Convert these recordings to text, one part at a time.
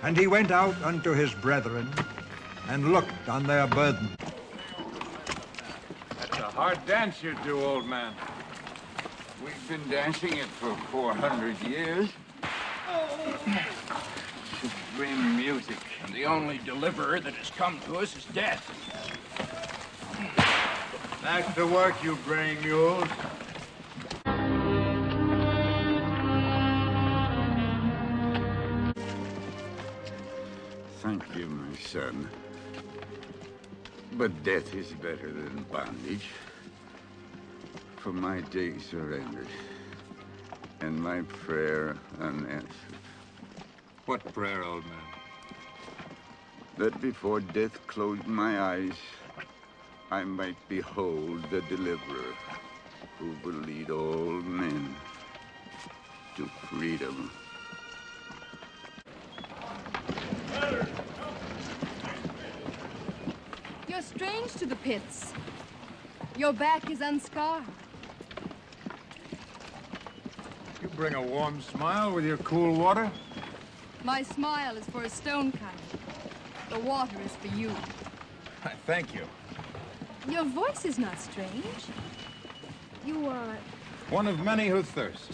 And he went out unto his brethren, and looked on their burden. That's a hard dance you do, old man. We've been dancing it for 400 years. Supreme music. And the only deliverer that has come to us is death. Back to work, you braying mules. Thank you, my son. But death is better than bondage. For my days are ended, and my prayer unanswered. What prayer, old man? That before death closed my eyes, I might behold the deliverer who will lead all men to freedom. You're strange to the pits. Your back is unscarred. You bring a warm smile with your cool water? My smile is for a stone kind. The water is for you. Thank you. Your voice is not strange. You are... One of many who thirst.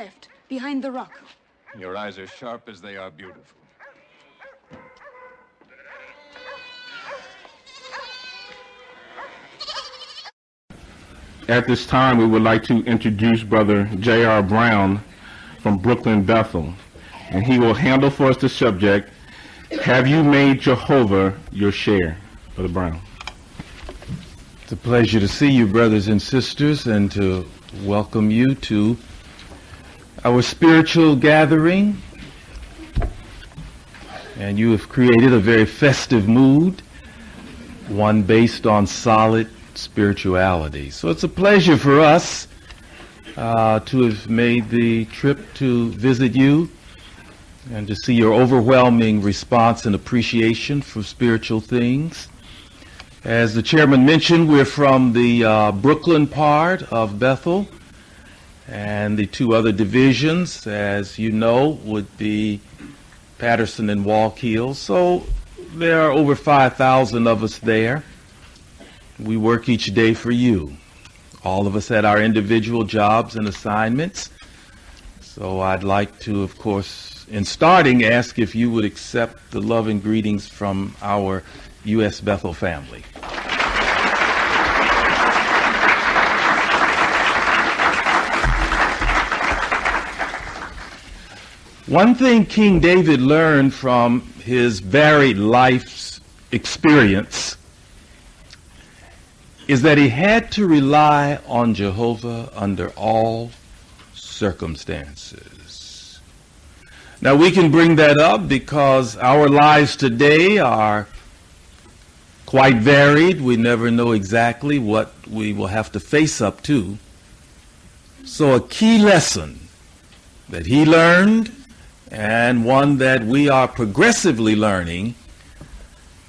left, behind the rock. Your eyes are sharp as they are beautiful. At this time, we would like to introduce Brother J.R. Brown from Brooklyn, Bethel. And he will handle for us the subject, Have You Made Jehovah Your Share? Brother Brown. It's a pleasure to see you, brothers and sisters, and to welcome you to our spiritual gathering. And you have created a very festive mood, one based on solid spirituality. So it's a pleasure for us to have made the trip to visit you and to see your overwhelming response and appreciation for spiritual things. As the chairman mentioned, we're from the Brooklyn part of Bethel, and the two other divisions, as you know, would be Patterson and Wallkill. So there are over 5,000 of us there. We work each day for you. All of us had our individual jobs and assignments. So I'd like to, of course, in starting, ask if you would accept the love and greetings from our U.S. Bethel family. One thing King David learned from his varied life's experience is that he had to rely on Jehovah under all circumstances. Now we can bring that up because our lives today are quite varied. We never know exactly what we will have to face up to. So a key lesson that he learned, and one that we are progressively learning,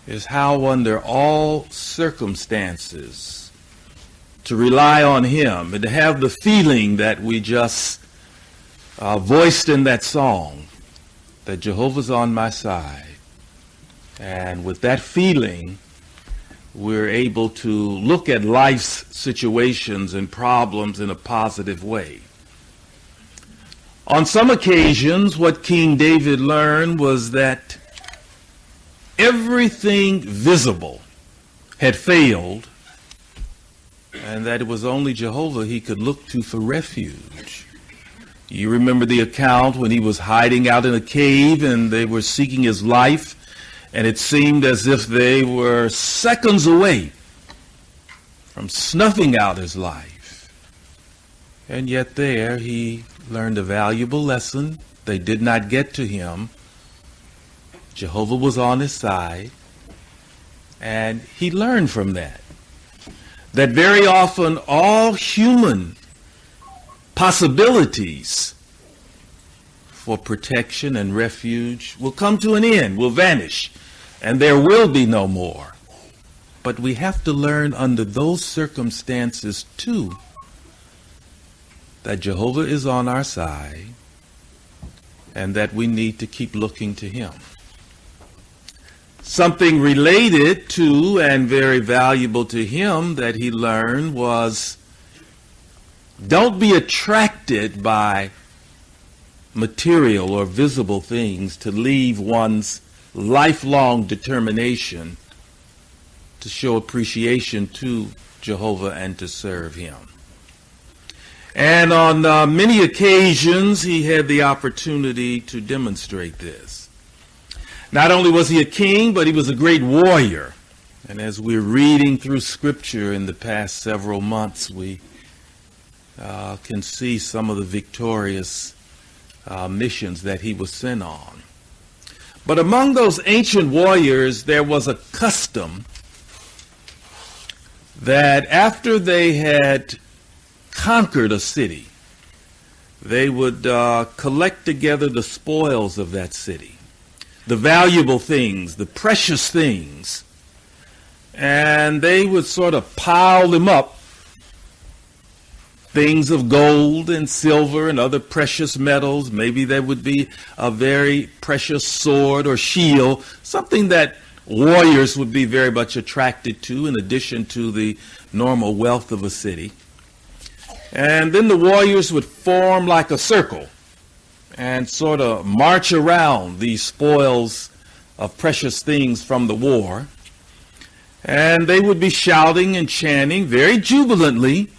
is how under all circumstances to rely on him and to have the feeling that we just voiced in that song, that Jehovah's on my side. And with that feeling, we're able to look at life's situations and problems in a positive way. On some occasions, what King David learned was that everything visible had failed, and that it was only Jehovah he could look to for refuge. You remember the account when he was hiding out in a cave and they were seeking his life, and it seemed as if they were seconds away from snuffing out his life. And yet there he learned a valuable lesson. They did not get to him. Jehovah was on his side, and he learned from that very often all human possibilities for protection and refuge will come to an end, will vanish, and there will be no more. But we have to learn under those circumstances too that Jehovah is on our side and that we need to keep looking to him. Something related to and very valuable to him that he learned was, don't be attracted by material or visible things to leave one's lifelong determination to show appreciation to Jehovah and to serve him. And on many occasions, he had the opportunity to demonstrate this. Not only was he a king, but he was a great warrior. And as we're reading through Scripture in the past several months, we can see some of the victorious missions that he was sent on. But among those ancient warriors, there was a custom that after they had conquered a city, they would collect together the spoils of that city, the valuable things, the precious things, and they would sort of pile them up, things of gold and silver and other precious metals. Maybe there would be a very precious sword or shield, something that warriors would be very much attracted to in addition to the normal wealth of a city. And then the warriors would form like a circle and sort of march around these spoils of precious things from the war. And they would be shouting and chanting very jubilantly,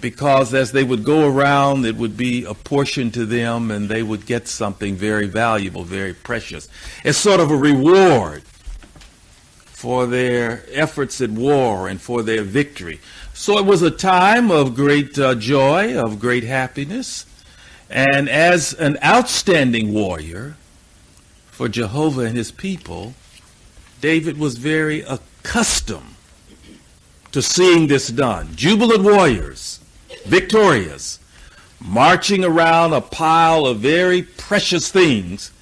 because as they would go around, it would be a portion to them, and they would get something very valuable, very precious. It's sort of a reward for their efforts at war and for their victory. So it was a time of great joy, of great happiness. And as an outstanding warrior for Jehovah and his people, David was very accustomed to seeing this done. Jubilant warriors, victorious, marching around a pile of very precious things,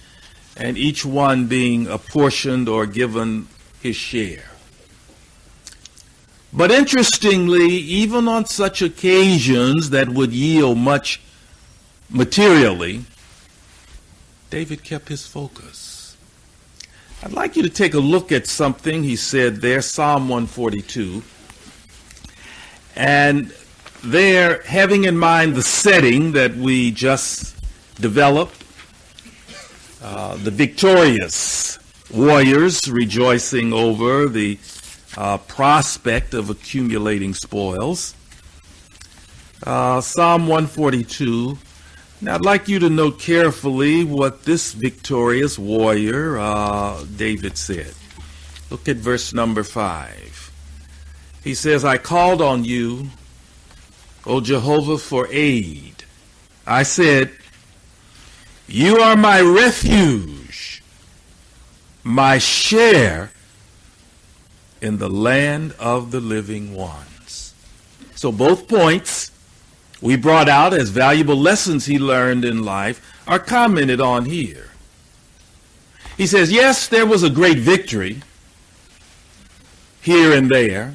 and each one being apportioned or given his share. But interestingly, even on such occasions that would yield much materially, David kept his focus. I'd like you to take a look at something he said there, Psalm 142. And there, having in mind the setting that we just developed, the victorious warriors rejoicing over the prospect of accumulating spoils. Psalm 142. Now, I'd like you to note carefully what this victorious warrior, David, said. Look at verse number 5. He says, I called on you, O Jehovah, for aid. I said, you are my refuge, my share in the land of the living ones. So both points we brought out as valuable lessons he learned in life are commented on here. He says, yes, there was a great victory here and there,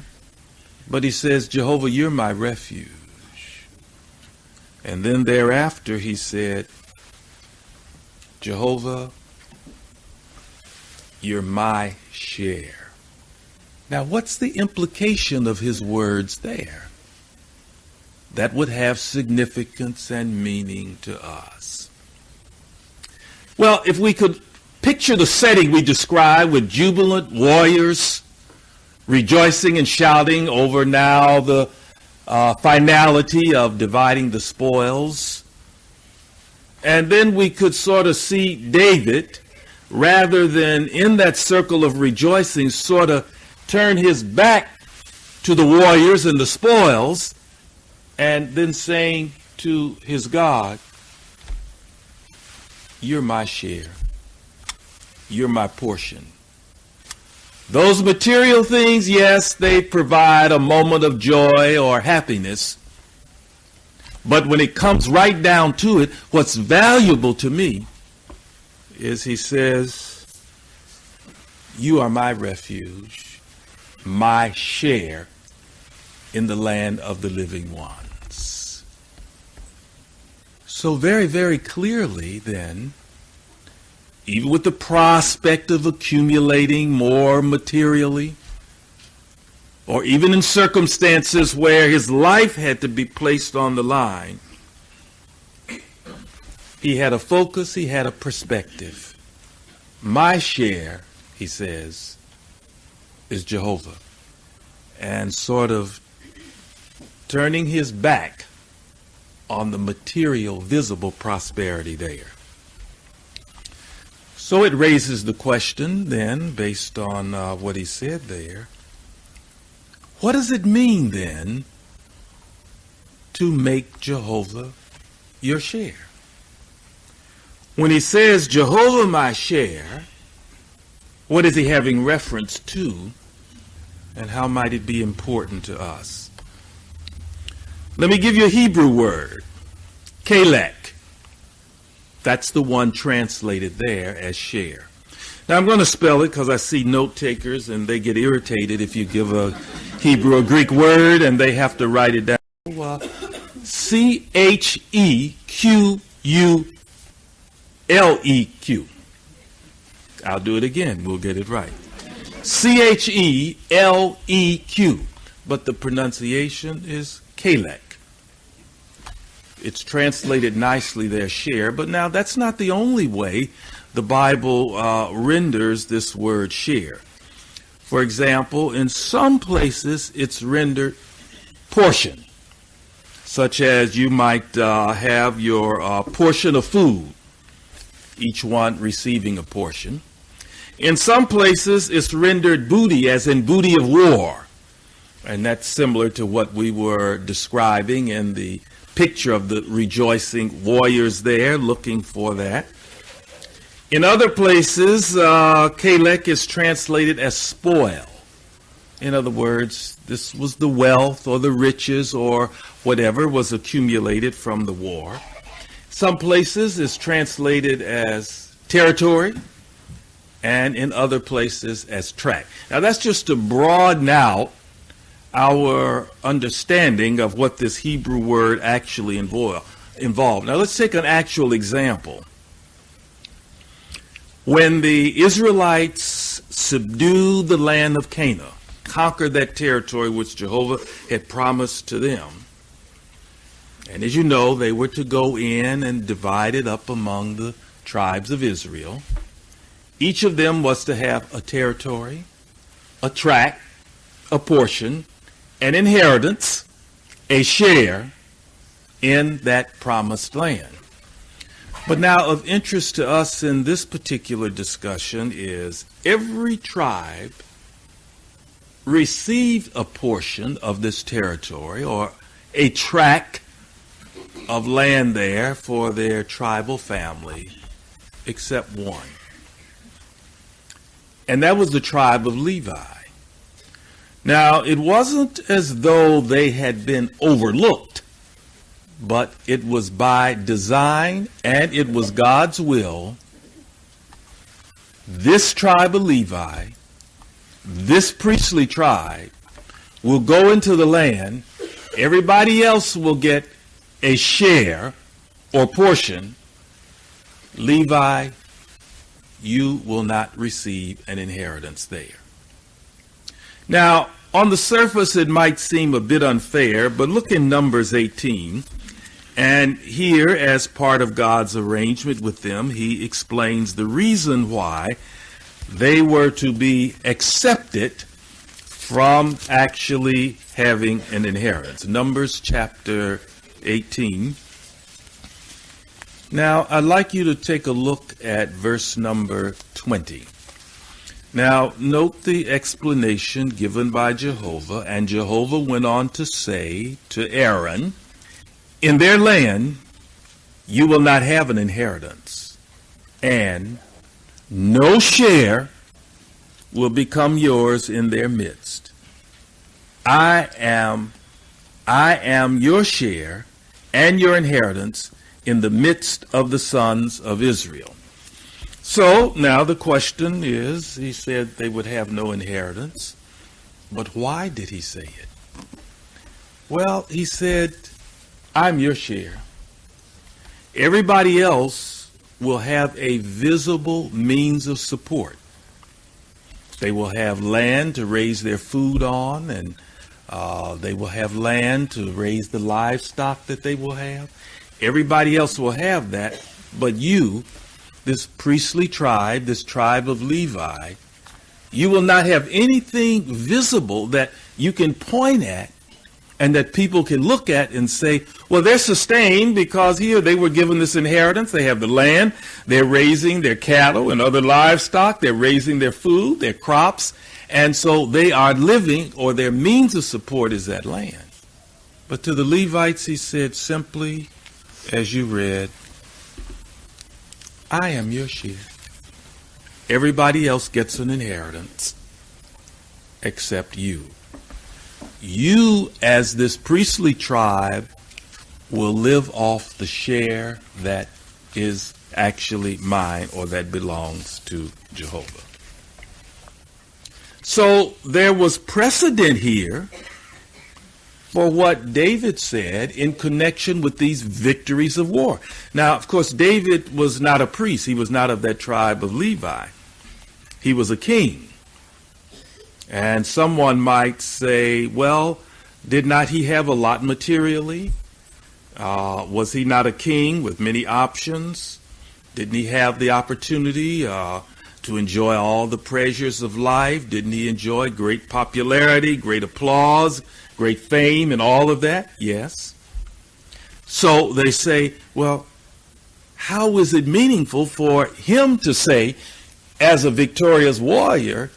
but he says, Jehovah, you're my refuge. And then thereafter he said, Jehovah, you're my share. Now, what's the implication of his words there? That would have significance and meaning to us. Well, if we could picture the setting we described with jubilant warriors rejoicing and shouting over now the finality of dividing the spoils, and then we could sort of see David, rather than in that circle of rejoicing, sort of turn his back to the warriors and the spoils, and then saying to his God, you're my share. You're my portion. Those material things, yes, they provide a moment of joy or happiness. But when it comes right down to it, what's valuable to me is he says, you are my refuge, my share in the land of the living ones. So very, very clearly then, even with the prospect of accumulating more materially, or even in circumstances where his life had to be placed on the line, he had a focus, he had a perspective. My share, he says, is Jehovah. And sort of turning his back on the material, visible prosperity there. So it raises the question then, based on what he said there, what does it mean then to make Jehovah your share? When he says, Jehovah my share, what is he having reference to, and how might it be important to us? Let me give you a Hebrew word, kelek. That's the one translated there as share. Now I'm going to spell it because I see note takers and they get irritated if you give a Hebrew or Greek word and they have to write it down. C-H-E-Q-U-L-E-Q. I'll do it again. We'll get it right. C-H-E-L-E-Q. But the pronunciation is kelek. It's translated nicely there, share, but now that's not the only way the Bible renders this word share. For example, in some places it's rendered portion, such as you might have your portion of food, each one receiving a portion. In some places it's rendered booty, as in booty of war, and that's similar to what we were describing in the picture of the rejoicing warriors there looking for that. In other places, Kalech is translated as spoil. In other words, this was the wealth or the riches or whatever was accumulated from the war. Some places it's translated as territory, and in other places as tract. Now that's just to broaden out our understanding of what this Hebrew word actually involved. Now let's take an actual example. When the Israelites subdued the land of Canaan, conquered that territory which Jehovah had promised to them, and as you know, they were to go in and divide it up among the tribes of Israel. Each of them was to have a territory, a tract, a portion, an inheritance, a share in that promised land. But now of interest to us in this particular discussion is every tribe received a portion of this territory or a tract of land there for their tribal family, except one. And that was the tribe of Levi. Now, it wasn't as though they had been overlooked, but it was by design and it was God's will. This tribe of Levi, this priestly tribe, will go into the land. Everybody else will get a share or portion. Levi, you will not receive an inheritance there. Now, on the surface, it might seem a bit unfair, but look in Numbers 18. And here, as part of God's arrangement with them, he explains the reason why they were to be accepted from actually having an inheritance. Numbers chapter 18. Now, I'd like you to take a look at verse number 20. Now, note the explanation given by Jehovah, and Jehovah went on to say to Aaron, in their land, you will not have an inheritance, and no share will become yours in their midst. I am your share and your inheritance in the midst of the sons of Israel. So now the question is, he said they would have no inheritance, but why did he say it? Well, he said, I'm your share. Everybody else will have a visible means of support. They will have land to raise their food on, and they will have land to raise the livestock that they will have. Everybody else will have that, but you, this priestly tribe, this tribe of Levi, you will not have anything visible that you can point at and that people can look at and say, well, they're sustained because here they were given this inheritance. They have the land. They're raising their cattle and other livestock. They're raising their food, their crops. And so they are living, or their means of support is that land. But to the Levites, he said simply, as you read, I am your share. Everybody else gets an inheritance except you. You, as this priestly tribe, will live off the share that is actually mine or that belongs to Jehovah. So there was precedent here for what David said in connection with these victories of war. Now, of course, David was not a priest. He was not of that tribe of Levi. He was a king. And someone might say, well, did not he have a lot materially? Was he not a king with many options? Didn't he have the opportunity to enjoy all the pleasures of life? Didn't he enjoy great popularity, great applause, great fame, and all of that? Yes. So they say, well, how is it meaningful for him to say, as a victorious warrior,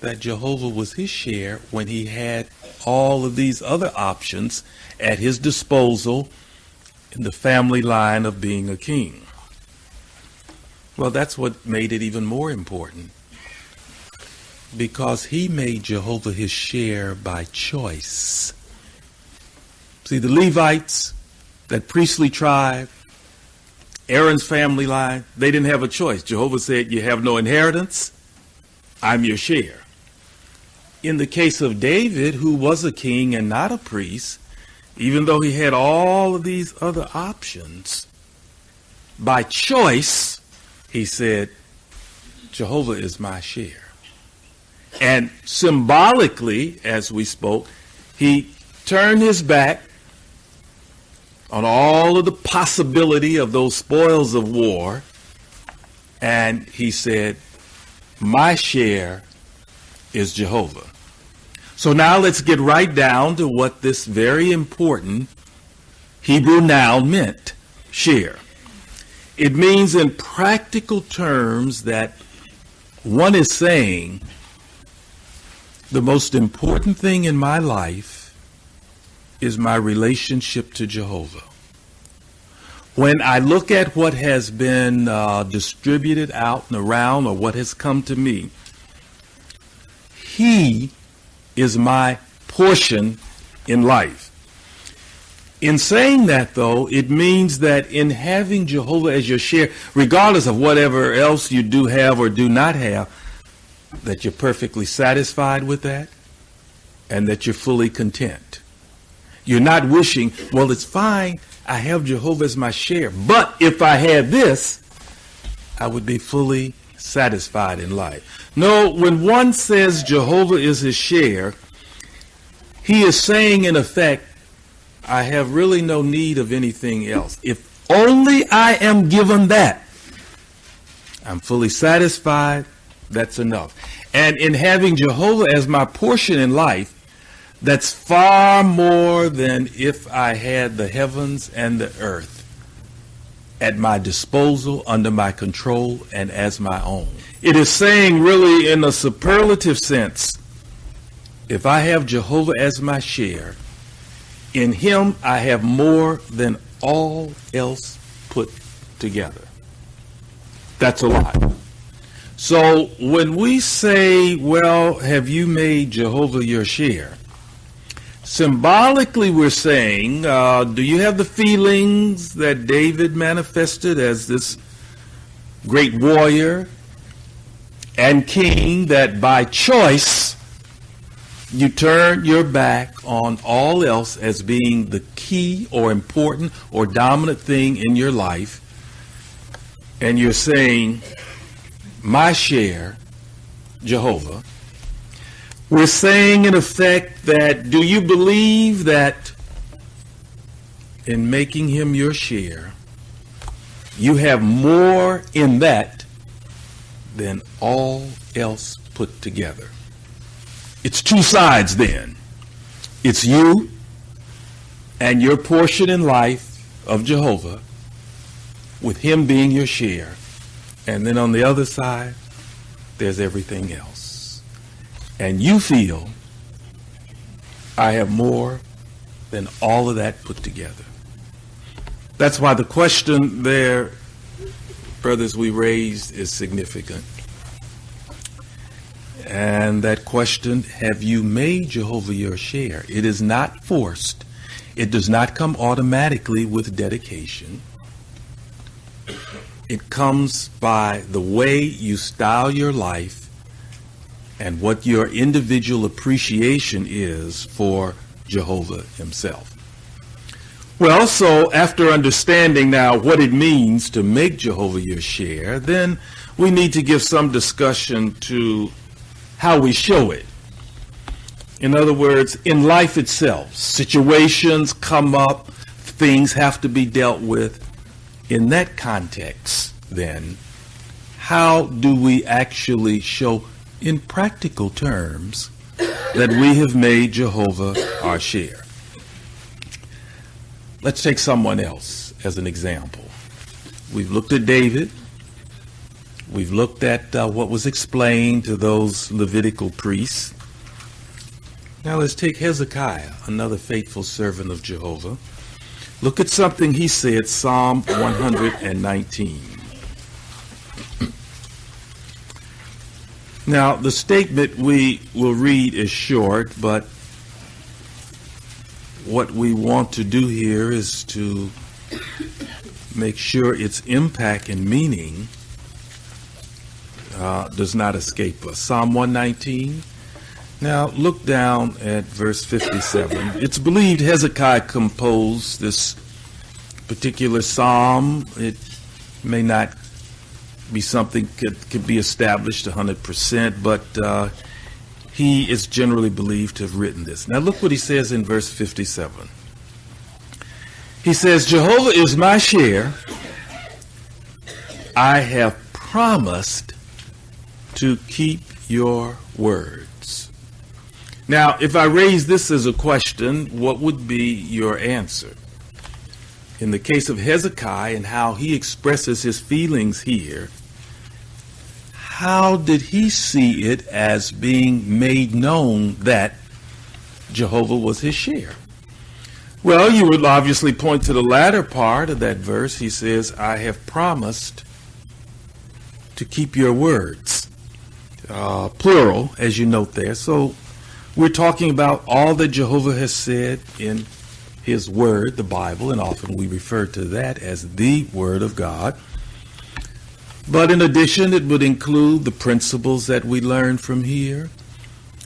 that Jehovah was his share when he had all of these other options at his disposal in the family line of being a king? Well, that's what made it even more important, because he made Jehovah his share by choice. See, the Levites, that priestly tribe, Aaron's family line, they didn't have a choice. Jehovah said, you have no inheritance, I'm your share. In the case of David, who was a king and not a priest, even though he had all of these other options, by choice, he said, Jehovah is my share. And symbolically, as we spoke, he turned his back on all of the possibility of those spoils of war, and he said, my share is Jehovah. So now let's get right down to what this very important Hebrew noun meant, share. It means in practical terms that one is saying, the most important thing in my life is my relationship to Jehovah. When I look at what has been distributed out and around, or what has come to me, he is my portion in life. In saying that, though, it means that in having Jehovah as your share, regardless of whatever else you do have or do not have, that you're perfectly satisfied with that and that you're fully content. You're not wishing, well, it's fine, I have Jehovah as my share, but if I had this, I would be fully satisfied in life. No, when one says Jehovah is his share, he is saying, in effect, I have really no need of anything else. If only I am given that, I'm fully satisfied, that's enough. And in having Jehovah as my portion in life, that's far more than if I had the heavens and the earth at my disposal, under my control, and as my own. It is saying, really, in a superlative sense, if I have Jehovah as my share, in him I have more than all else put together. That's a lot. So when we say, well, have you made Jehovah your share? Symbolically, we're saying, do you have the feelings that David manifested as this great warrior and king, that by choice you turn your back on all else as being the key or important or dominant thing in your life, and you're saying, my share, Jehovah? We're saying, in effect, that do you believe that in making him your share, you have more in that than all else put together? It's two sides then. It's you and your portion in life of Jehovah, with him being your share. And then on the other side, there's everything else. And you feel, I have more than all of that put together. That's why the question there, brothers, we raised is significant. And that question, have you made Jehovah your share? It is not forced. It does not come automatically with dedication. It comes by the way you style your life and what your individual appreciation is for Jehovah himself. Well, so after understanding now what it means to make Jehovah your share, then we need to give some discussion to how we show it. In other words, in life itself, situations come up, things have to be dealt with. In that context, then, how do we actually show in practical terms that we have made Jehovah our share? Let's take someone else as an example. We've looked at David. We've looked at what was explained to those Levitical priests. Now let's take Hezekiah, another faithful servant of Jehovah. Look at something he said, Psalm 119. Now, the statement we will read is short, but what we want to do here is to make sure its impact and meaning does not escape us. Psalm 119. Now, look down at verse 57. It's believed Hezekiah composed this particular psalm. It may not be something could be established 100%, but he is generally believed to have written this. Now, look what he says in verse 57. He says, Jehovah is my share. I have promised to keep your words. Now, if I raise this as a question, what would be your answer? In the case of Hezekiah and how he expresses his feelings here, how did he see it as being made known that Jehovah was his share? Well, you would obviously point to the latter part of that verse. He says, I have promised to keep your words. Plural, as you note there. So we're talking about all that Jehovah has said in his word, the Bible, and often we refer to that as the Word of God. But in addition, it would include the principles that we learn from here,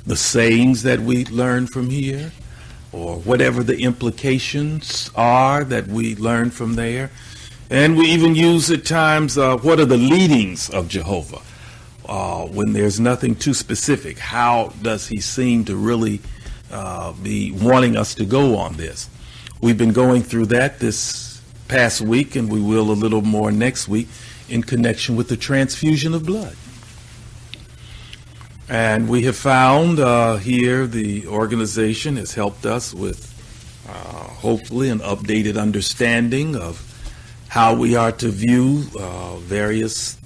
the sayings that we learn from here, or whatever the implications are that we learn from there. And we even use at times, what are the leadings of Jehovah? When there's nothing too specific, how does he seem to really be wanting us to go on this? We've been going through that this past week, and we will a little more next week in connection with the transfusion of blood. And we have found here the organization has helped us with hopefully an updated understanding of how we are to view various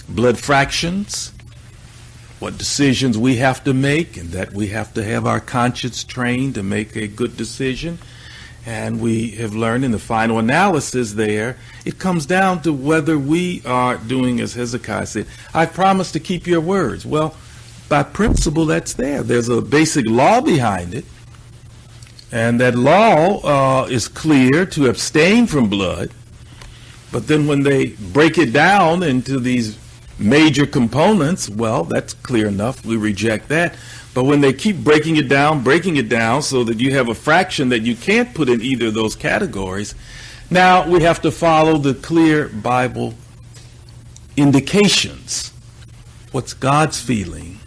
blood fractions, what decisions we have to make, and that we have to have our conscience trained to make a good decision. And we have learned in the final analysis there, it comes down to whether we are doing as Hezekiah said, I promise to keep your words. Well, by principle, that's there. There's a basic law behind it. And that law is clear to abstain from blood. But then when they break it down into these major components, well, that's clear enough. We reject that. But when they keep breaking it down so that you have a fraction that you can't put in either of those categories, now we have to follow the clear Bible indications. What's God's feeling?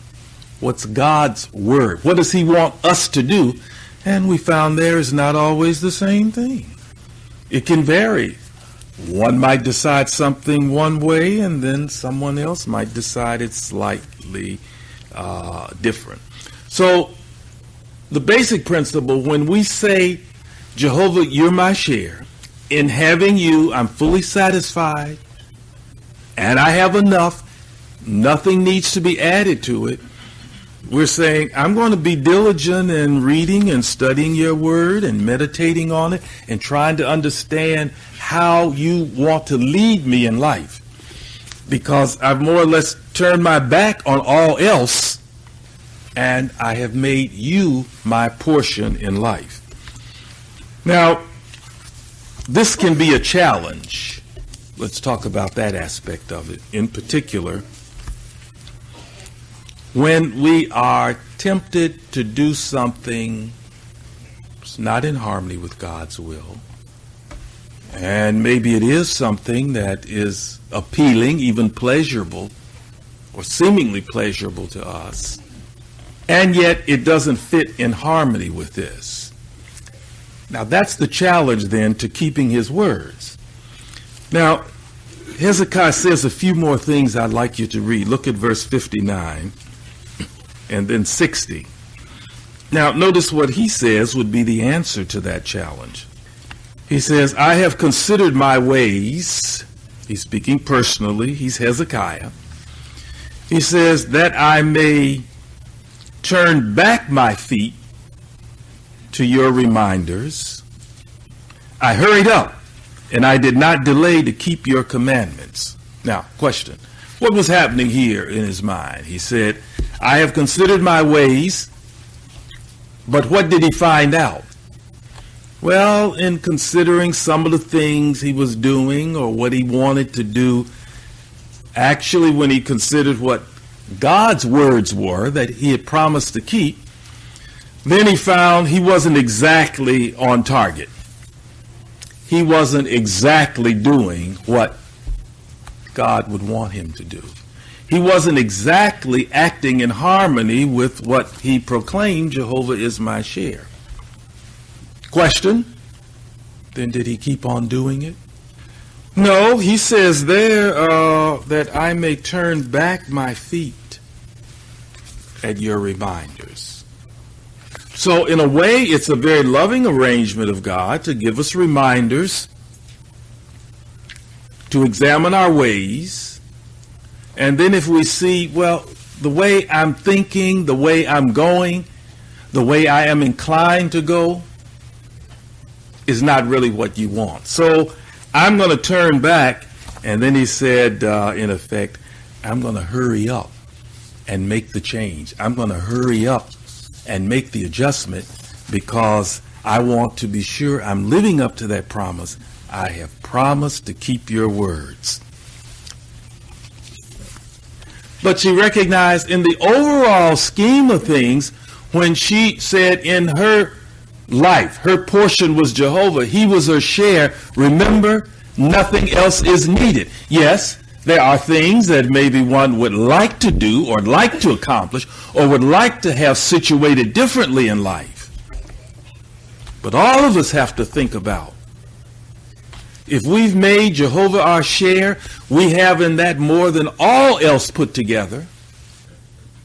What's God's word? What does he want us to do? And we found there is not always the same thing. It can vary. One might decide something one way, and then someone else might decide it's slightly different. So the basic principle, when we say, Jehovah, you're my share, in having you, I'm fully satisfied, and I have enough, nothing needs to be added to it. We're saying, I'm going to be diligent in reading and studying your word and meditating on it and trying to understand how you want to lead me in life. Because I've more or less turned my back on all else, and I have made you my portion in life. Now, this can be a challenge. Let's talk about that aspect of it. In particular, when we are tempted to do something that's not in harmony with God's will, and maybe it is something that is appealing, even pleasurable, or seemingly pleasurable to us, and yet it doesn't fit in harmony with this. Now that's the challenge then to keeping his words. Now, Hezekiah says a few more things I'd like you to read. Look at verse 59 and then 60. Now, notice what he says would be the answer to that challenge. He says, I have considered my ways. He's speaking personally. He's Hezekiah. He says, that I may turn back my feet to your reminders. I hurried up, and I did not delay to keep your commandments. Now, question. What was happening here in his mind? He said, I have considered my ways, but what did he find out? Well, in considering some of the things he was doing or what he wanted to do, actually when he considered what God's words were that he had promised to keep, then he found he wasn't exactly on target. He wasn't exactly doing what God would want him to do. He wasn't exactly acting in harmony with what he proclaimed, Jehovah is my share. Question, then did he keep on doing it? No, he says there that I may turn back my feet at your reminders. So in a way, it's a very loving arrangement of God to give us reminders, to examine our ways, and then if we see, well, the way I'm thinking, the way I'm going, the way I am inclined to go is not really what you want. So I'm going to turn back, and then he said, in effect, I'm going to hurry up and make the change. I'm going to hurry up and make the adjustment because I want to be sure I'm living up to that promise. I have promised to keep your words. But she recognized in the overall scheme of things, when she said in her life, her portion was Jehovah, he was her share, remember, nothing else is needed. Yes, there are things that maybe one would like to do or like to accomplish or would like to have situated differently in life. But all of us have to think about, if we've made Jehovah our share, we have in that more than all else put together.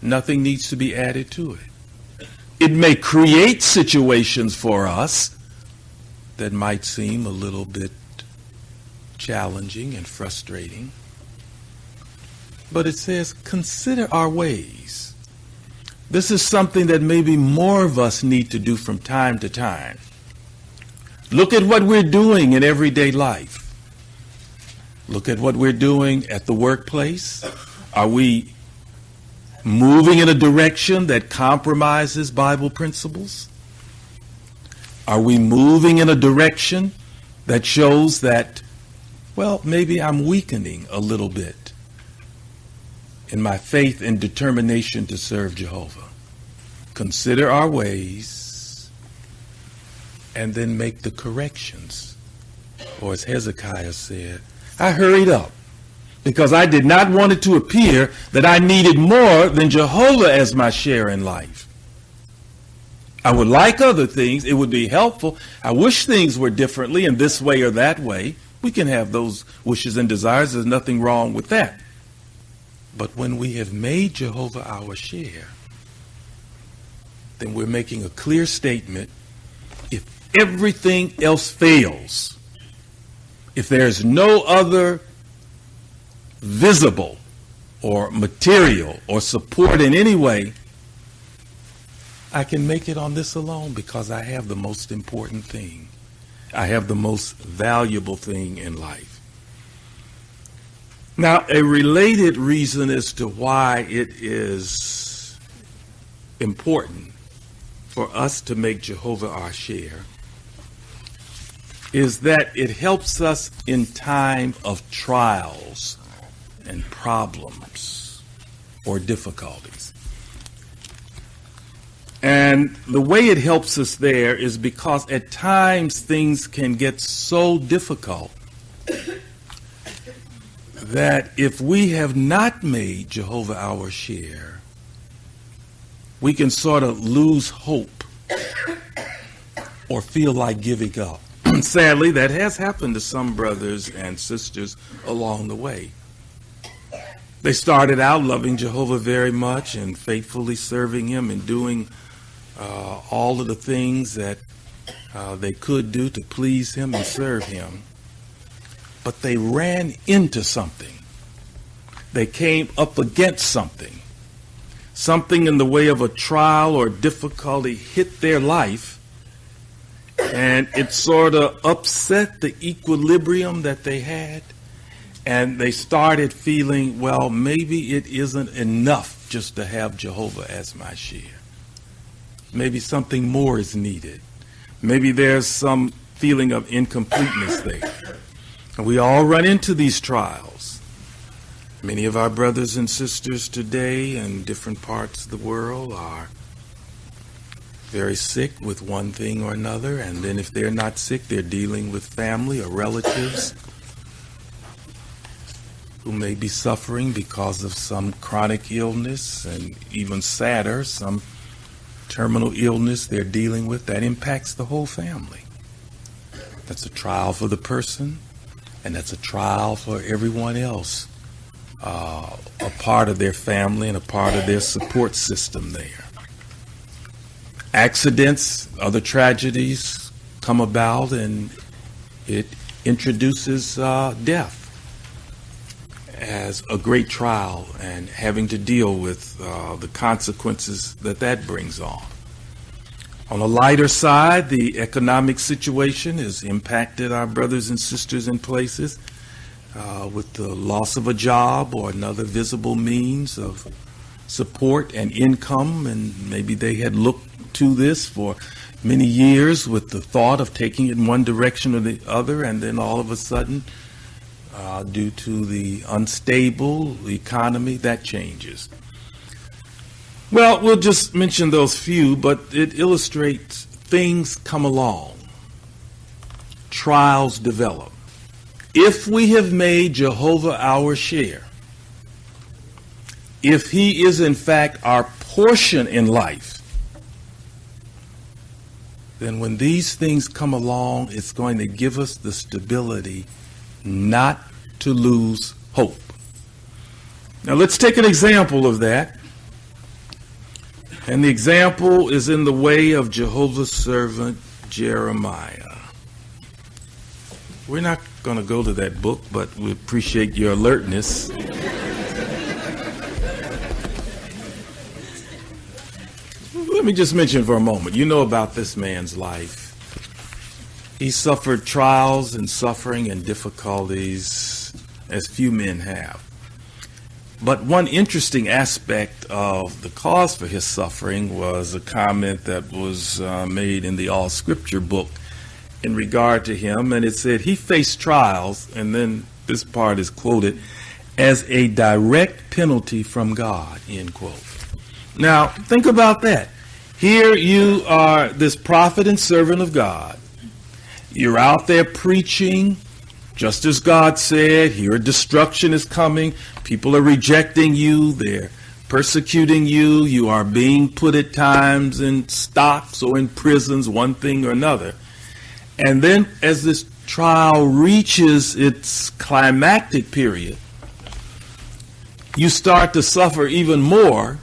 Nothing needs to be added to it. It may create situations for us that might seem a little bit challenging and frustrating. But it says, consider our ways. This is something that maybe more of us need to do from time to time. Look at what we're doing in everyday life. Look at what we're doing at the workplace. Are we moving in a direction that compromises Bible principles? Are we moving in a direction that shows that, well, maybe I'm weakening a little bit in my faith and determination to serve Jehovah? Consider our ways and then make the corrections. Or as Hezekiah said, I hurried up because I did not want it to appear that I needed more than Jehovah as my share in life. I would like other things. It would be helpful. I wish things were differently in this way or that way. We can have those wishes and desires. There's nothing wrong with that. But when we have made Jehovah our share, then we're making a clear statement. If everything else fails, if there's no other visible or material or support in any way, I can make it on this alone because I have the most important thing. I have the most valuable thing in life. Now, a related reason as to why it is important for us to make Jehovah our share is that it helps us in time of trials and problems or difficulties. And the way it helps us there is because at times things can get so difficult that if we have not made Jehovah our share, we can sort of lose hope or feel like giving up. Sadly, that has happened to some brothers and sisters along the way. They started out loving Jehovah very much and faithfully serving him and doing all of the things that they could do to please him and serve him. But they ran into something. They came up against something. Something in the way of a trial or difficulty hit their life, and it sort of upset the equilibrium that they had. And they started feeling, well, maybe it isn't enough just to have Jehovah as my share. Maybe something more is needed. Maybe there's some feeling of incompleteness there. And we all run into these trials. Many of our brothers and sisters today in different parts of the world are very sick with one thing or another, and then if they're not sick, they're dealing with family or relatives who may be suffering because of some chronic illness, and even sadder, some terminal illness they're dealing with that impacts the whole family. That's a trial for the person, and that's a trial for everyone else, a part of their family and a part of their support system there. Accidents, other tragedies come about, and it introduces death as a great trial, and having to deal with the consequences that brings on. On a lighter side, the economic situation has impacted our brothers and sisters in places with the loss of a job or another visible means of support and income, and maybe they had looked to this for many years with the thought of taking it in one direction or the other, and then all of a sudden, due to the unstable economy, that changes. Well, we'll just mention those few, but it illustrates things come along. Trials develop. If we have made Jehovah our share, if he is in fact our portion in life, then when these things come along, it's going to give us the stability not to lose hope. Now let's take an example of that. And the example is in the way of Jehovah's servant Jeremiah. We're not going to go to that book, but we appreciate your alertness. Let me just mention for a moment, you know about this man's life. He suffered trials and suffering and difficulties as few men have. But one interesting aspect of the cause for his suffering was a comment that was made in the All Scripture book in regard to him, and it said he faced trials, and then this part is quoted, as a direct penalty from God, end quote. Now, think about that. Here you are, this prophet and servant of God. You're out there preaching, just as God said, here destruction is coming. People are rejecting you. They're persecuting you. You are being put at times in stocks or in prisons, one thing or another. And then as this trial reaches its climactic period, you start to suffer even more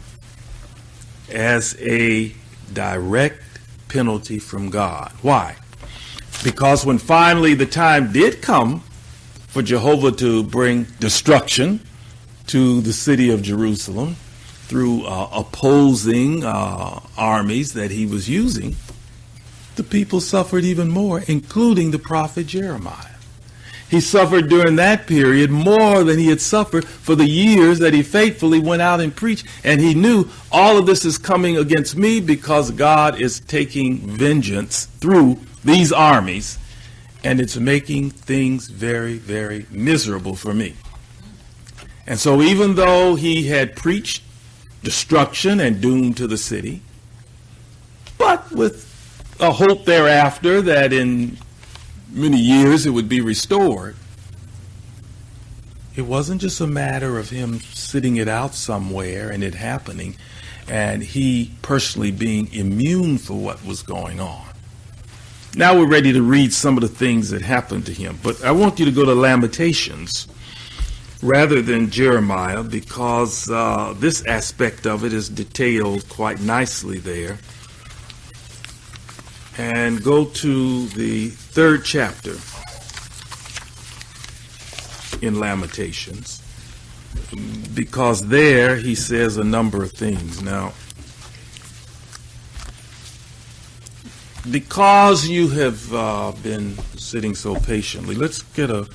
as a direct penalty from God. Why? Because when finally the time did come for Jehovah to bring destruction to the city of Jerusalem through opposing armies that he was using, the people suffered even more, including the prophet Jeremiah. He suffered during that period more than he had suffered for the years that he faithfully went out and preached. And he knew all of this is coming against me because God is taking vengeance through these armies, and it's making things very, very miserable for me. And so even though he had preached destruction and doom to the city, but with a hope thereafter that in many years it would be restored, It wasn't just a matter of him sitting it out somewhere and it happening, and he personally being immune for what was going on. Now we're ready to read some of the things that happened to him, but I want you to go to Lamentations rather than Jeremiah, because this aspect of it is detailed quite nicely there. And go to the 3rd chapter in Lamentations, because there he says a number of things. Now, because you have been sitting so patiently, let's get a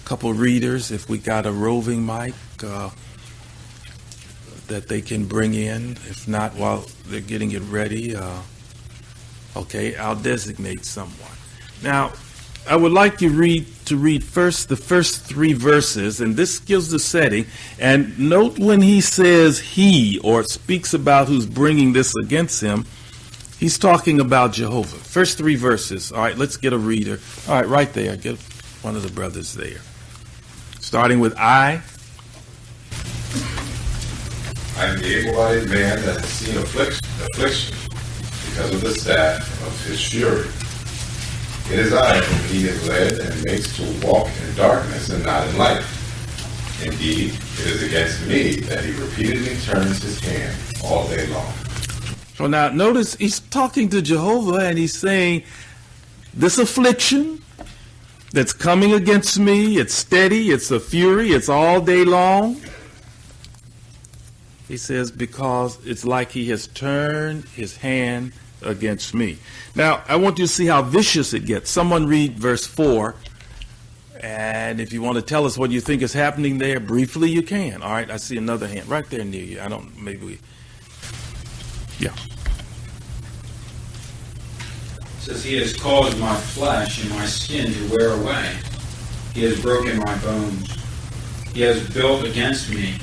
couple readers, if we got a roving mic that they can bring in. If not, while they're getting it ready, okay, I'll designate someone. Now, I would like you to read first the first 3 verses, and this gives the setting. And note when he says he, or speaks about who's bringing this against him, he's talking about Jehovah. First 3 verses. All right, let's get a reader. All right, right there. Get one of the brothers there. Starting with I. I am the able-bodied man that has seen affliction because of the staff of his fury. It is I whom he has led and makes to walk in darkness and not in light. Indeed, it is against me that he repeatedly turns his hand all day long. So now notice he's talking to Jehovah and he's saying, this affliction that's coming against me, it's steady, it's a fury, it's all day long. He says, because it's like he has turned his hand against me. Now, I want you to see how vicious it gets. Someone read verse 4, and if you want to tell us what you think is happening there, briefly you can. All right, I see another hand right there near you. Yeah. It says, he has caused my flesh and my skin to wear away. He has broken my bones. He has built against me,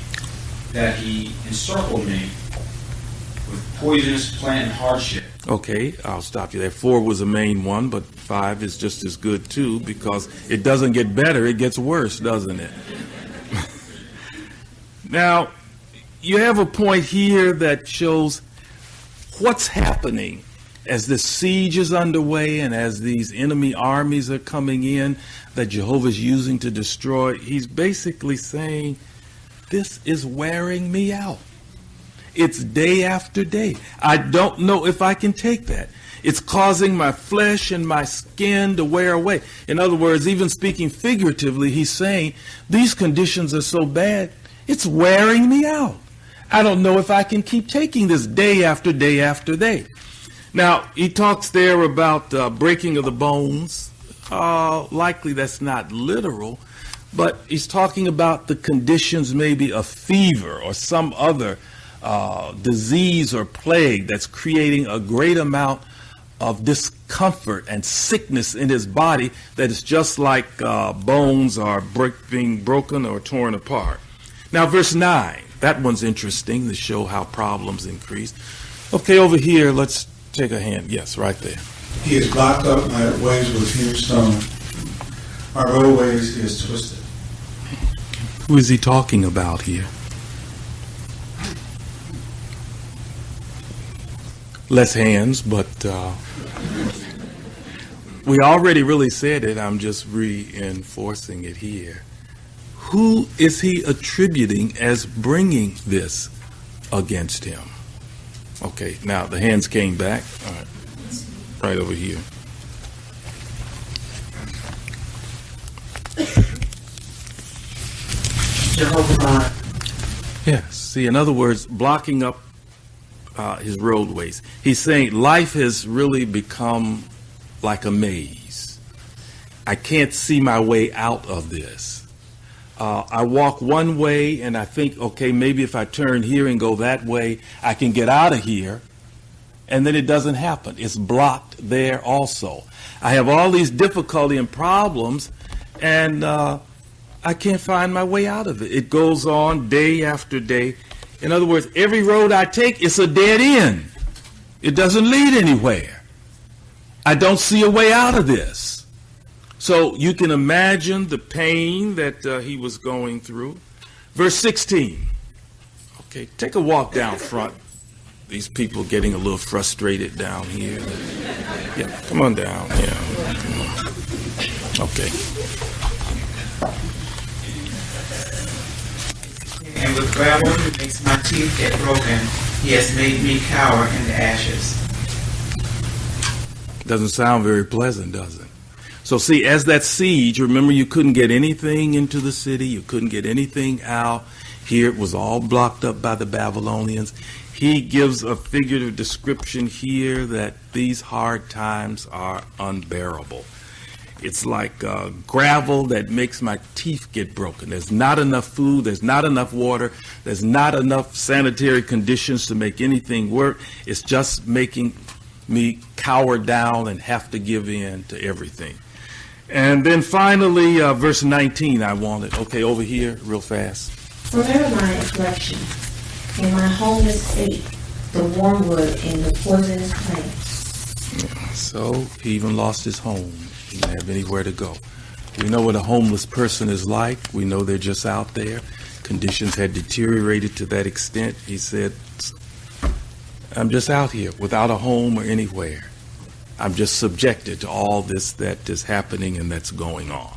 that he encircled me with poisonous plant and hardship. Okay, I'll stop you there. 4 was the main one, but 5 is just as good too, because it doesn't get better, it gets worse, doesn't it? Now, you have a point here that shows what's happening as this siege is underway and as these enemy armies are coming in that Jehovah's using to destroy. He's basically saying, this is wearing me out. It's day after day. I don't know if I can take that. It's causing my flesh and my skin to wear away. In other words, even speaking figuratively, he's saying these conditions are so bad, it's wearing me out. I don't know if I can keep taking this day after day after day. Now, he talks there about breaking of the bones. Likely that's not literal, but he's talking about the conditions maybe of fever or some other disease or plague that's creating a great amount of discomfort and sickness in his body that is just like bones are being broken or torn apart. Now, verse 9, that one's interesting to show how problems increase. Okay, over here, let's take a hand. Yes, right there. He has blocked up my ways with hewn stone. My roadways he has twisted. Who is he talking about here? Less hands, but we already really said it. I'm just reinforcing it here. Who is he attributing as bringing this against him? Okay, now the hands came back. All right, right over here. Jehovah. Yes, see, in other words, blocking up his roadways. He's saying life has really become like a maze. I can't see my way out of this. I walk one way and I think, okay, maybe if I turn here and go that way, I can get out of here. And then it doesn't happen. It's blocked there also. I have all these difficulty and problems, and I can't find my way out of it. It goes on day after day. In other words, every road I take, it's a dead end. It doesn't lead anywhere. I don't see a way out of this. So you can imagine the pain that he was going through. Verse 16. Okay, take a walk down front. These people getting a little frustrated down here. Yeah, come on down. Yeah. Okay. And with gravel he makes my teeth get broken. He has made me cower in the ashes. Doesn't sound very pleasant, does it? So see, as that siege, remember you couldn't get anything into the city. You couldn't get anything out. Here it was all blocked up by the Babylonians. He gives a figurative description here that these hard times are unbearable. It's like gravel that makes my teeth get broken. There's not enough food. There's not enough water. There's not enough sanitary conditions to make anything work. It's just making me cower down and have to give in to everything. And then finally, verse 19 I wanted. Okay, over here, real fast. Remember my affliction and my homeless state, the wormwood and the poisonous plants. Yeah, so he even lost his home. He didn't have anywhere to go. We know what a homeless person is like. We know they're just out there. Conditions had deteriorated to that extent. He said, I'm just out here without a home or anywhere. I'm just subjected to all this that is happening and that's going on.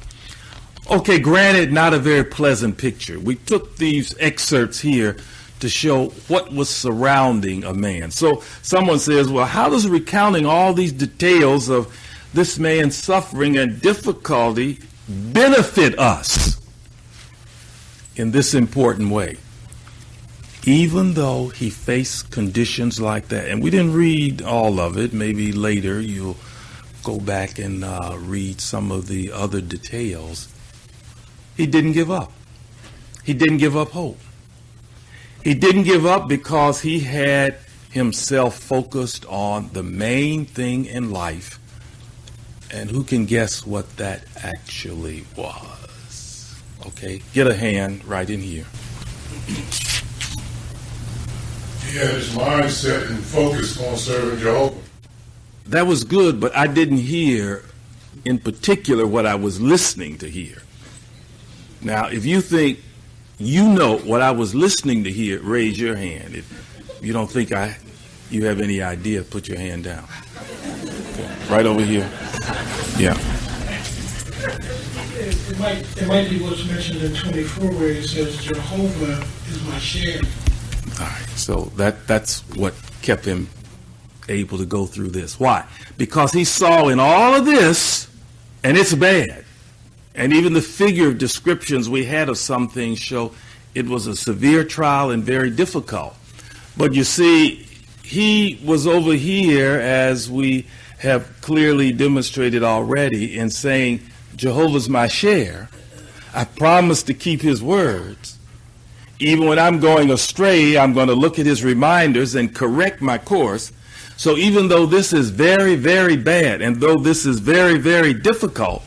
Okay, granted, not a very pleasant picture. We took these excerpts here to show what was surrounding a man. So someone says, well, how does recounting all these details of this man's suffering and difficulty benefit us in this important way? Even though he faced conditions like that, and we didn't read all of it, maybe later you'll go back and read some of the other details, he didn't give up. He didn't give up hope. He didn't give up because he had himself focused on the main thing in life. And who can guess what that actually was? Okay, get a hand right in here. He had his mind set and focused on serving Jehovah. That was good, but I didn't hear in particular what I was listening to hear. Now, if you think you know what I was listening to hear, raise your hand. If you don't think you have any idea, put your hand down. Okay. Right over here. Yeah. It might be what's mentioned in 24 where it says Jehovah is my share. All right, so that's what kept him able to go through this. Why? Because he saw in all of this, and it's bad, and even the figure of descriptions we had of some things show it was a severe trial and very difficult. But you see, he was over here, as we have clearly demonstrated already, in saying, Jehovah's my share. I promise to keep his words. Even when I'm going astray, I'm going to look at his reminders and correct my course. So even though this is very, very bad, and though this is very, very difficult,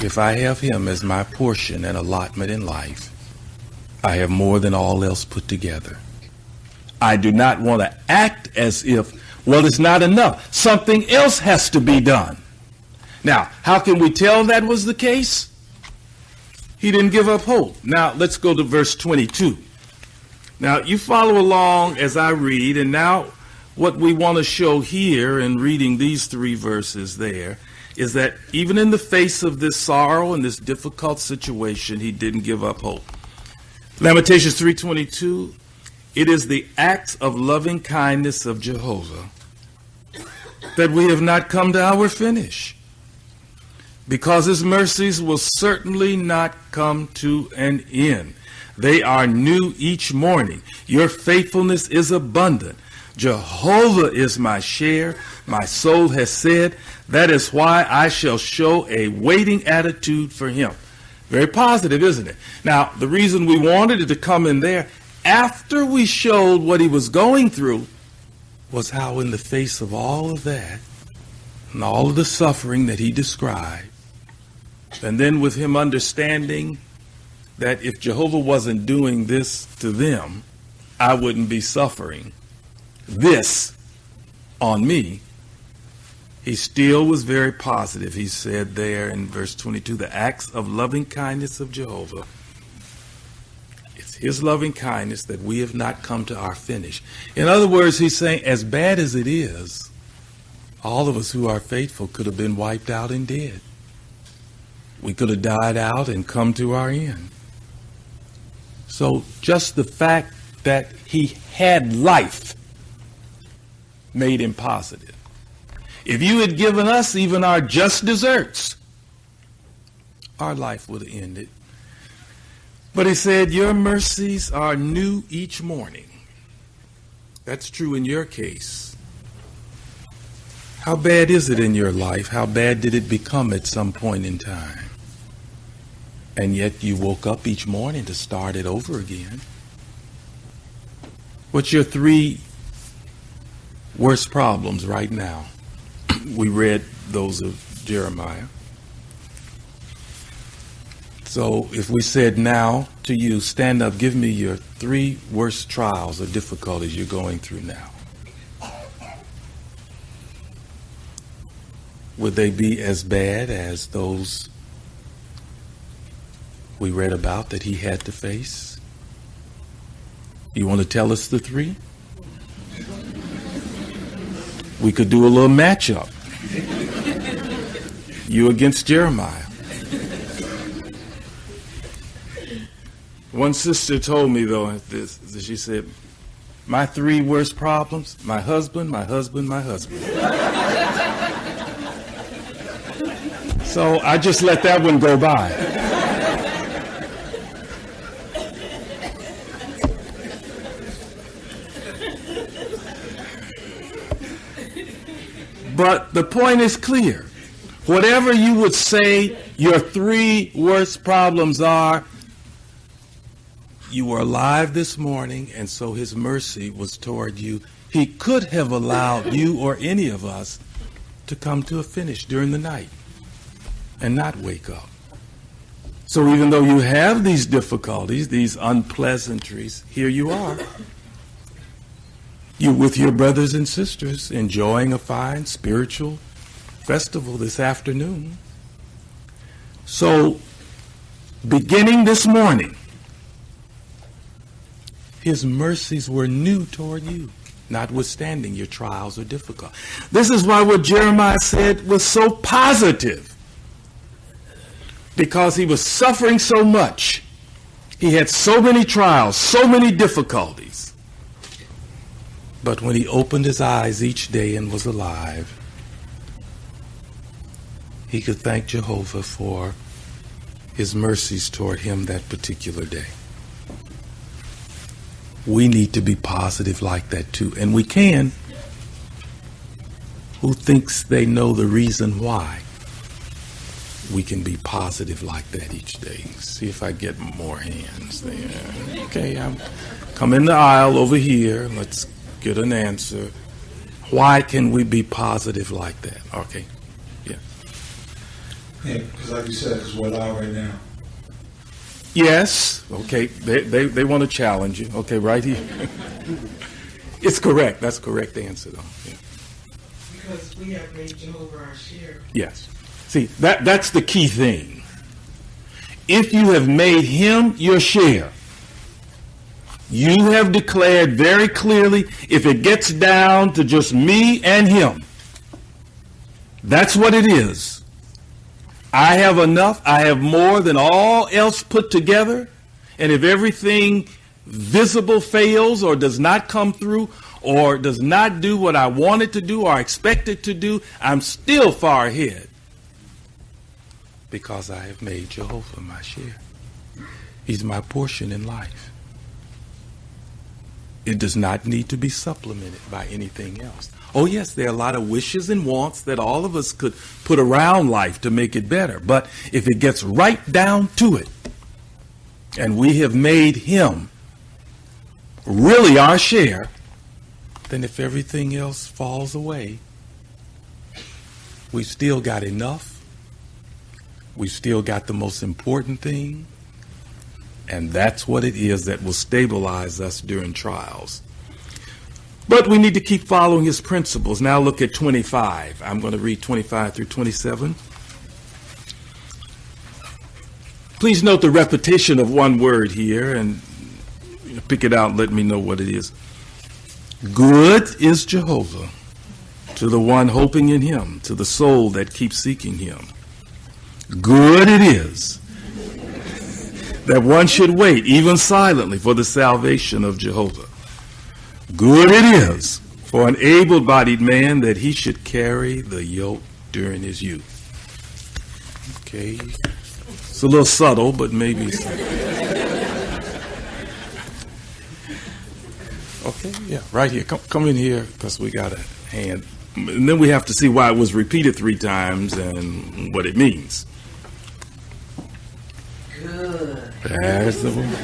if I have him as my portion and allotment in life, I have more than all else put together. I do not want to act as if, well, it's not enough. Something else has to be done. Now, how can we tell that was the case? He didn't give up hope. Now, let's go to verse 22. Now, you follow along as I read, and now what we want to show here in reading these three verses there is that even in the face of this sorrow and this difficult situation, he didn't give up hope. Lamentations 3:22, it is the acts of loving kindness of Jehovah that we have not come to our finish, because his mercies will certainly not come to an end. They are new each morning. Your faithfulness is abundant. Jehovah is my share. My soul has said, that is why I shall show a waiting attitude for him. Very positive, isn't it? Now, the reason we wanted it to come in there, after we showed what he was going through, was how in the face of all of that, and all of the suffering that he described, and then with him understanding that if Jehovah wasn't doing this to them, I wouldn't be suffering this on me. He still was very positive. He said there in verse 22, the acts of loving kindness of Jehovah. It's his loving kindness that we have not come to our finish. In other words, he's saying, as bad as it is, all of us who are faithful could have been wiped out and dead. We could have died out and come to our end. So just the fact that he had life made him positive. If you had given us even our just deserts, our life would have ended. But he said, your mercies are new each morning. That's true in your case. How bad is it in your life? How bad did it become at some point in time? And yet you woke up each morning to start it over again. What's your 3 worst problems right now? We read those of Jeremiah. So if we said now to you, stand up, give me your 3 worst trials or difficulties you're going through now, would they be as bad as those we read about that he had to face? You want to tell us the 3? We could do a little matchup. You against Jeremiah. One sister told me, though, this, she said, my 3 worst problems, my husband, my husband, my husband. So I just let that one go by. But the point is clear. Whatever you would say your 3 worst problems are, you were alive this morning, and so his mercy was toward you. He could have allowed you or any of us to come to a finish during the night and not wake up. So even though you have these difficulties, these unpleasantries, here you are. You with your brothers and sisters enjoying a fine spiritual festival this afternoon. So beginning this morning, his mercies were new toward you, notwithstanding your trials or difficulties. This is why what Jeremiah said was so positive, because he was suffering so much. He had so many trials, so many difficulties. But when he opened his eyes each day and was alive, he could thank Jehovah for his mercies toward him that particular day. We need to be positive like that too. And we can. Who thinks they know the reason why we can be positive like that each day? See if I get more hands there. Okay, I'm come in the aisle over here. Let's get an answer. Why can we be positive like that? Okay. Yeah. Yeah, because like you said, it's what I right now. Yes. Okay. They want to challenge you. Okay, right here. It's correct. That's a correct answer, though. Yeah. Because we have made Jehovah our share. Yes. See, that's the key thing. If you have made him your share, you have declared very clearly, if it gets down to just me and him, that's what it is. I have enough. I have more than all else put together. And if everything visible fails or does not come through or does not do what I wanted to do or expected to do, I'm still far ahead because I have made Jehovah my share. He's my portion in life. It does not need to be supplemented by anything else. Oh, yes, there are a lot of wishes and wants that all of us could put around life to make it better. But if it gets right down to it, and we have made him really our share, then if everything else falls away, we've still got enough. We've still got the most important thing. And that's what it is that will stabilize us during trials. But we need to keep following his principles. Now look at 25. I'm going to read 25 through 27. Please note the repetition of one word here and pick it out and let me know what it is. Good is Jehovah to the one hoping in him, to the soul that keeps seeking him. Good it is that one should wait, even silently, for the salvation of Jehovah. Good it is for an able-bodied man that he should carry the yoke during his youth. Okay. It's a little subtle, but maybe. Okay, yeah, right here. Come in here, because we got a hand. And then we have to see why it was repeated 3 times and what it means. Good. There's the one.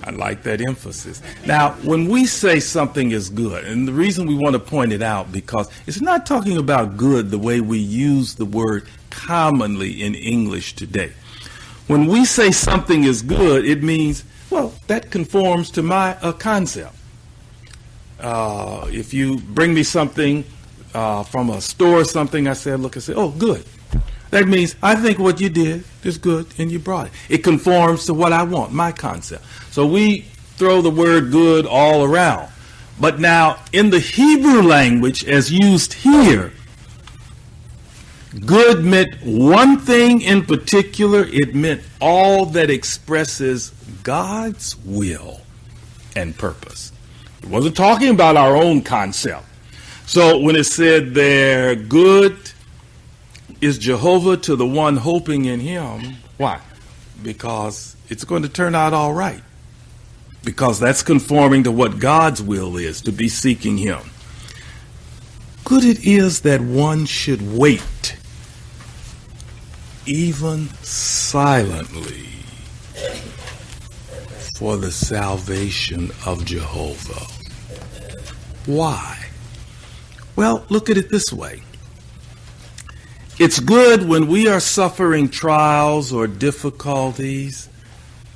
I like that emphasis. Now, when we say something is good, and the reason we want to point it out, because it's not talking about good the way we use the word commonly in English today. When we say something is good, it means, well, that conforms to my concept. If you bring me something from a store or something, I say, look and say, oh, good. That means I think what you did is good and you brought it. It conforms to what I want, my concept. So we throw the word good all around. But now in the Hebrew language as used here, good meant one thing in particular. It meant all that expresses God's will and purpose. It wasn't talking about our own concept. So when it said there, good is Jehovah to the one hoping in him, why? Because it's going to turn out all right. Because that's conforming to what God's will is, to be seeking him. Good it is that one should wait, even silently, for the salvation of Jehovah. Why? Well, look at it this way. It's good when we are suffering trials or difficulties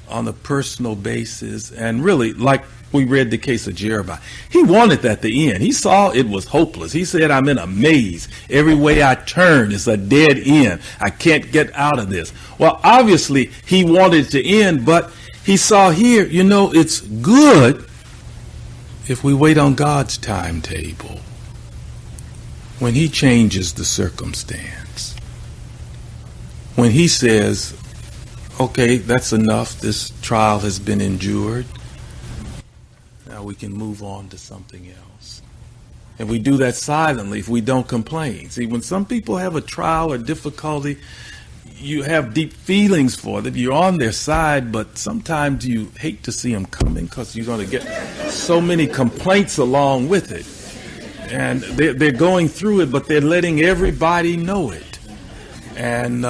on a personal basis, and really, like we read the case of Jeremiah, he wanted that at the end. He saw it was hopeless. He said, I'm in a maze. Every way I turn is a dead end. I can't get out of this. Well, obviously, he wanted it to end, but he saw here, it's good if we wait on God's timetable when he changes the circumstance. When he says, okay, that's enough. This trial has been endured. Now we can move on to something else. And we do that silently if we don't complain. See, when some people have a trial or difficulty, you have deep feelings for them. You're on their side, but sometimes you hate to see them coming because you're going to get so many complaints along with it. And they're going through it, but they're letting everybody know it. And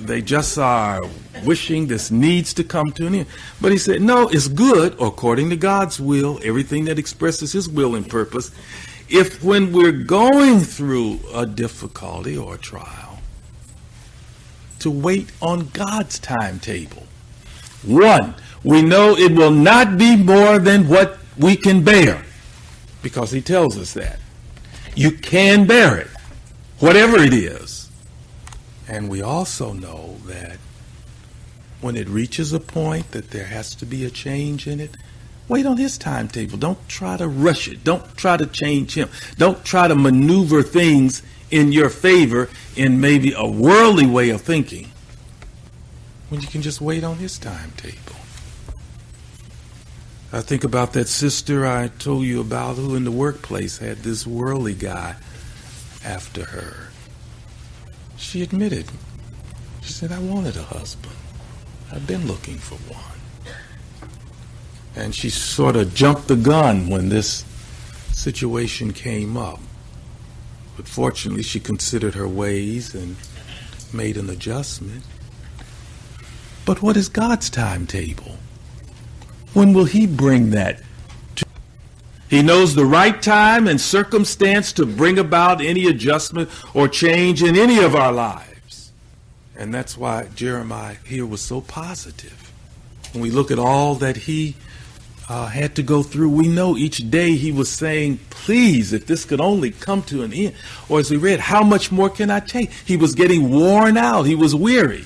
they just are wishing this needs to come to an end. But he said, no, it's good, according to God's will, everything that expresses his will and purpose, if when we're going through a difficulty or a trial, to wait on God's timetable. 1, we know it will not be more than what we can bear, because he tells us that. You can bear it, whatever it is. And we also know that when it reaches a point that there has to be a change in it, wait on his timetable. Don't try to rush it. Don't try to change him. Don't try to maneuver things in your favor in maybe a worldly way of thinking, when you can just wait on his timetable. I think about that sister I told you about who in the workplace had this worldly guy after her. She admitted, she said, I wanted a husband. I've been looking for one. And she sort of jumped the gun when this situation came up. But fortunately, she considered her ways and made an adjustment. But what is God's timetable? When will he bring that to? He knows the right time and circumstance to bring about any adjustment or change in any of our lives. And that's why Jeremiah here was so positive. When we look at all that he had to go through. We know each day he was saying, please, if this could only come to an end. Or as we read, how much more can I take? He was getting worn out. He was weary.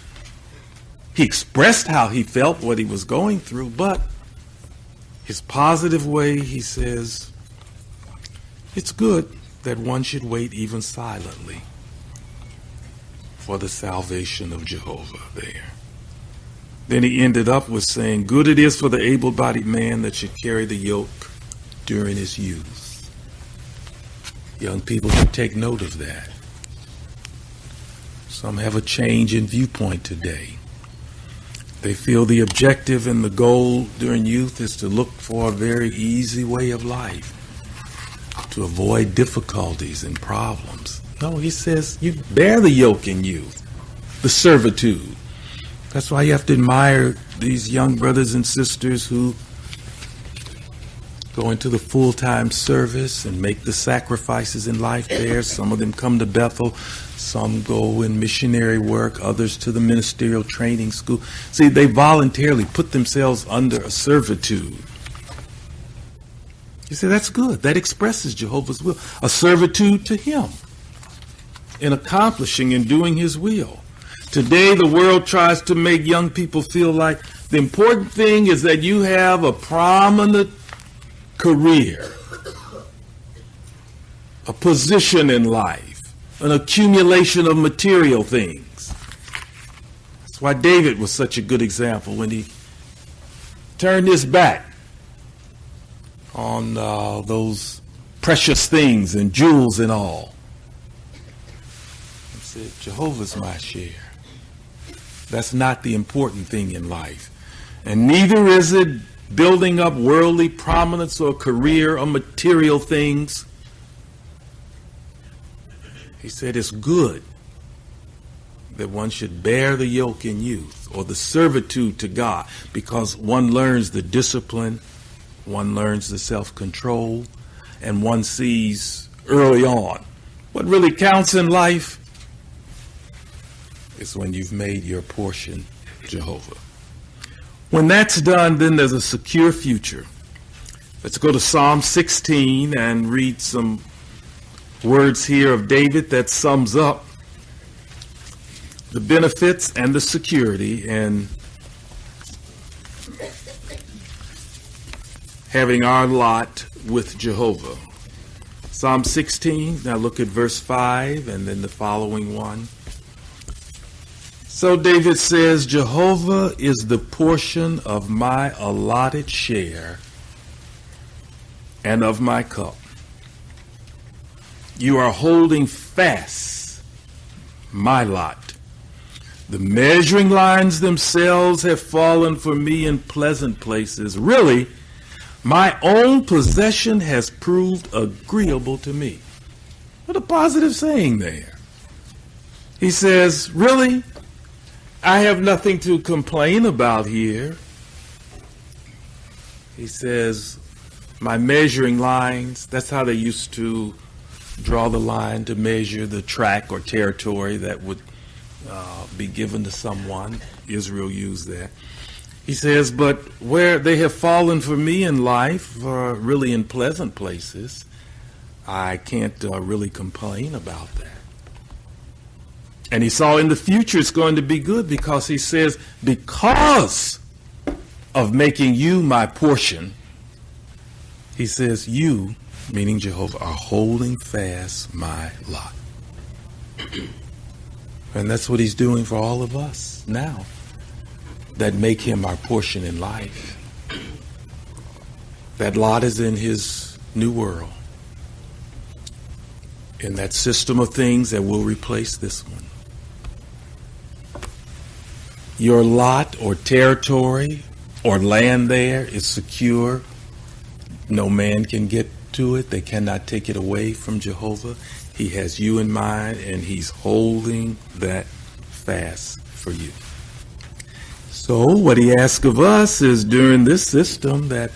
He expressed how he felt, what he was going through, but his positive way, he says, it's good that one should wait even silently for the salvation of Jehovah there. Then he ended up with saying, good it is for the able-bodied man that should carry the yoke during his youth. Young people can take note of that. Some have a change in viewpoint today. They feel the objective and the goal during youth is to look for a very easy way of life, to avoid difficulties and problems. No, he says you bear the yoke in youth, the servitude. That's why you have to admire these young brothers and sisters who go into the full-time service and make the sacrifices in life there. Some of them come to Bethel. Some go in missionary work, others to the ministerial training school. See, they voluntarily put themselves under a servitude. You say, that's good. That expresses Jehovah's will. A servitude to him in accomplishing and doing his will. Today, the world tries to make young people feel like the important thing is that you have a prominent career, a position in life, an accumulation of material things. That's why David was such a good example when he turned his back on those precious things and jewels and all. He said, Jehovah's my share. That's not the important thing in life. And neither is it building up worldly prominence or career or material things. He said it's good that one should bear the yoke in youth, or the servitude to God, because one learns the discipline, one learns the self-control, and one sees early on what really counts in life is when you've made your portion Jehovah. When that's done, then there's a secure future. Let's go to Psalm 16 and read some words here of David that sums up the benefits and the security in having our lot with Jehovah. Psalm 16, now look at verse 5 and then the following one. So David says, Jehovah is the portion of my allotted share and of my cup. You are holding fast my lot. The measuring lines themselves have fallen for me in pleasant places. Really, my own possession has proved agreeable to me. What a positive saying there. He says, really, I have nothing to complain about here. He says, my measuring lines, that's how they used to draw the line to measure the tract or territory that would be given to someone. Israel used that. He says, but where they have fallen for me in life, really in pleasant places, I can't really complain about that. And he saw in the future it's going to be good, because he says, because of making you my portion, he says, you, meaning Jehovah, are holding fast my lot. And that's what he's doing for all of us now that make him our portion in life. That lot is in his new world, in that system of things that will replace this one. Your lot or territory or land there is secure. No man can get to it. They cannot take it away from Jehovah. He has you in mind, and he's holding that fast for you. So what he asks of us is during this system that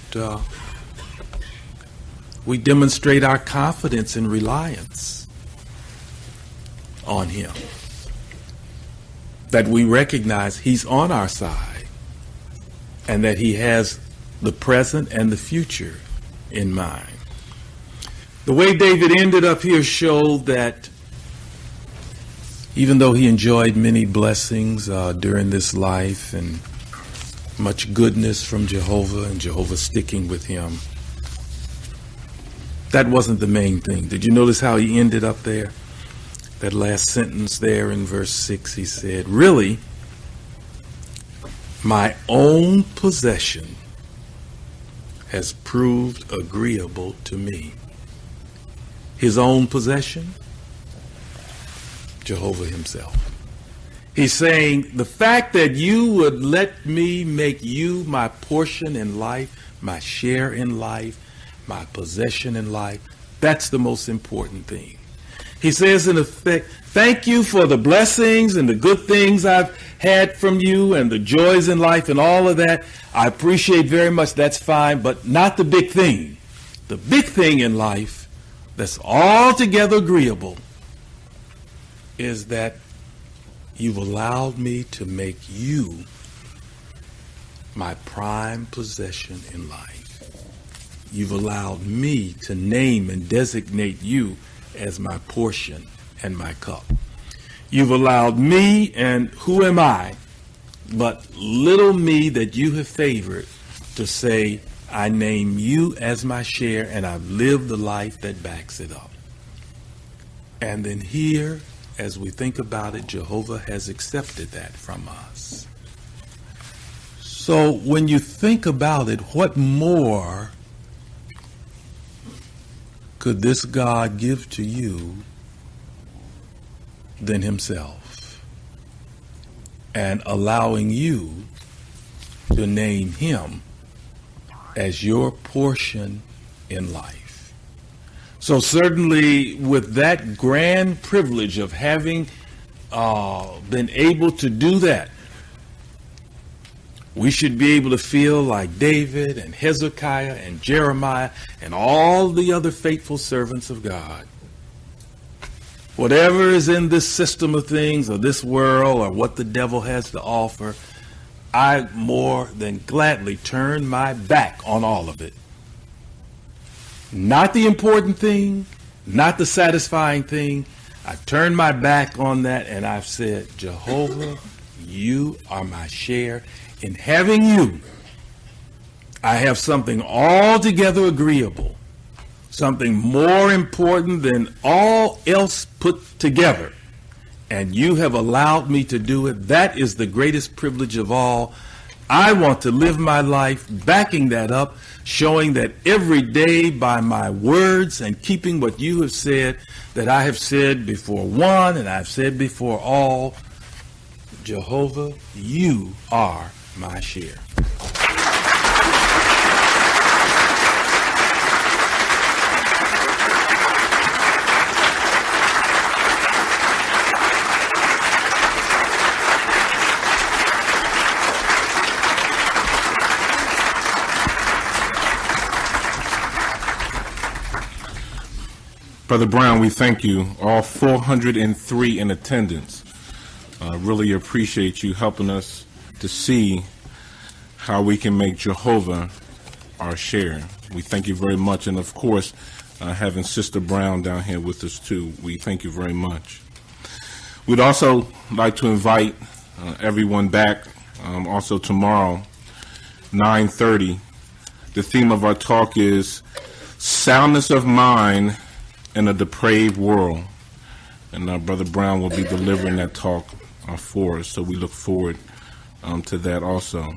we demonstrate our confidence and reliance on him. That we recognize he's on our side, and that he has the present and the future in mind. The way David ended up here showed that even though he enjoyed many blessings during this life and much goodness from Jehovah and Jehovah sticking with him, that wasn't the main thing. Did you notice how he ended up there? That last sentence there in verse 6, he said, really, my own possession has proved agreeable to me. His own possession? Jehovah himself. He's saying, the fact that you would let me make you my portion in life, my share in life, my possession in life, that's the most important thing. He says, in effect, thank you for the blessings and the good things I've had from you and the joys in life and all of that. I appreciate very much. That's fine, but not the big thing. The big thing in life that's altogether agreeable is that you've allowed me to make you my prime possession in life. You've allowed me to name and designate you as my portion and my cup. You've allowed me, and who am I but little me that you have favored, to say, I name you as my share, and I've lived the life that backs it up. And then here, as we think about it, Jehovah has accepted that from us. So when you think about it, what more could this God give to you than himself, and allowing you to name him as your portion in life? So certainly with that grand privilege of having been able to do that, we should be able to feel like David and Hezekiah and Jeremiah and all the other faithful servants of God. Whatever is in this system of things or this world or what the devil has to offer, I more than gladly turn my back on all of it. Not the important thing, not the satisfying thing. I turn my back on that, and I've said, Jehovah, you are my share. In having you, I have something altogether agreeable, something more important than all else put together. And you have allowed me to do it. That is the greatest privilege of all. I want to live my life backing that up, showing that every day by my words and keeping what you have said, that I have said before one and I've said before all, Jehovah, you are my share. Brother Brown, we thank you, all 403 in attendance. Really appreciate you helping us to see how we can make Jehovah our share. We thank you very much. And of course, having Sister Brown down here with us too, we thank you very much. We'd also like to invite everyone back also tomorrow, 9:30. The theme of our talk is Soundness of Mind in a Depraved World. And Brother Brown will be delivering that talk for us, so we look forward to that also.